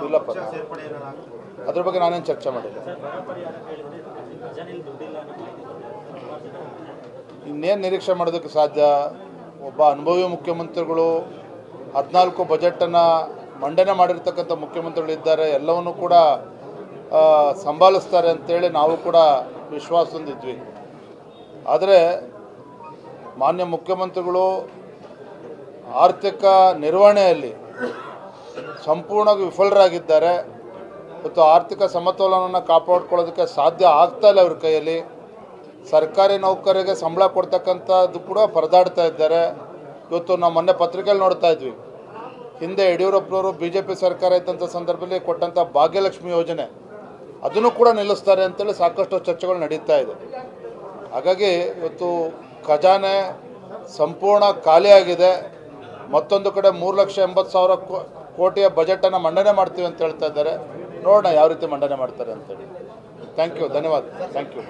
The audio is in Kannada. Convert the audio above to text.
ಇಲ್ಲಪ್ಪ, ಅದ್ರ ಬಗ್ಗೆ ನಾನೇನು ಚರ್ಚೆ ಮಾಡಿಲ್ಲ. ಇನ್ನೇನು ನಿರೀಕ್ಷೆ ಮಾಡೋದಕ್ಕೆ ಸಾಧ್ಯ? ಒಬ್ಬ ಅನುಭವಿ ಮುಖ್ಯಮಂತ್ರಿಗಳು 14 ಬಜೆಟನ್ನು ಮಂಡನೆ ಮಾಡಿರ್ತಕ್ಕಂಥ ಮುಖ್ಯಮಂತ್ರಿಗಳಿದ್ದಾರೆ, ಎಲ್ಲವನ್ನೂ ಕೂಡ ಸಂಭಾಲಿಸ್ತಾರೆ ಅಂತೇಳಿ ನಾವು ಕೂಡ ವಿಶ್ವಾಸದಿಂದಿದ್ವಿ. ಆದರೆ ಮಾನ್ಯ ಮುಖ್ಯಮಂತ್ರಿಗಳು ಆರ್ಥಿಕ ನಿರ್ವಹಣೆಯಲ್ಲಿ ಸಂಪೂರ್ಣವಾಗಿ ವಿಫಲರಾಗಿದ್ದಾರೆ. ಇವತ್ತು ಆರ್ಥಿಕ ಸಮತೋಲನವನ್ನು ಕಾಪಾಡ್ಕೊಳ್ಳೋದಕ್ಕೆ ಸಾಧ್ಯ ಆಗ್ತಾ ಇಲ್ಲ ಅವ್ರ ಕೈಯಲ್ಲಿ. ಸರ್ಕಾರಿ ನೌಕರರಿಗೆ ಸಂಬಳ ಕೊಡ್ತಕ್ಕಂಥದ್ದು ಕೂಡ ಪರದಾಡ್ತಾ ಇದ್ದಾರೆ. ಇವತ್ತು ನಾವು ಮೊನ್ನೆ ಪತ್ರಿಕೆಯಲ್ಲಿ ನೋಡ್ತಾ ಇದ್ವಿ, ಹಿಂದೆ ಯಡಿಯೂರಪ್ಪನವರು BJP ಸರ್ಕಾರ ಇದ್ದಂಥ ಸಂದರ್ಭದಲ್ಲಿ ಕೊಟ್ಟಂಥ ಭಾಗ್ಯಲಕ್ಷ್ಮಿ ಯೋಜನೆ ಅದನ್ನು ಕೂಡ ನಿಲ್ಲಿಸ್ತಾರೆ ಅಂತೇಳಿ ಸಾಕಷ್ಟು ಚರ್ಚೆಗಳು ನಡೀತಾ ಇದೆ. ಹಾಗಾಗಿ ಇವತ್ತು ಖಜಾನೆ ಸಂಪೂರ್ಣ ಖಾಲಿಯಾಗಿದೆ. ಮತ್ತೊಂದು ಕಡೆ 3,80,000 ಕೋಟಿಯ ಬಜೆಟನ್ನು ಮಂಡನೆ ಮಾಡ್ತೀವಿ ಅಂತ ಹೇಳ್ತಾ ಇದ್ದಾರೆ. ನೋಡೋಣ ಯಾವ ರೀತಿ ಮಂಡನೆ ಮಾಡ್ತಾರೆ ಅಂತೇಳಿ. ಥ್ಯಾಂಕ್ ಯು, ಧನ್ಯವಾದ. Thank you.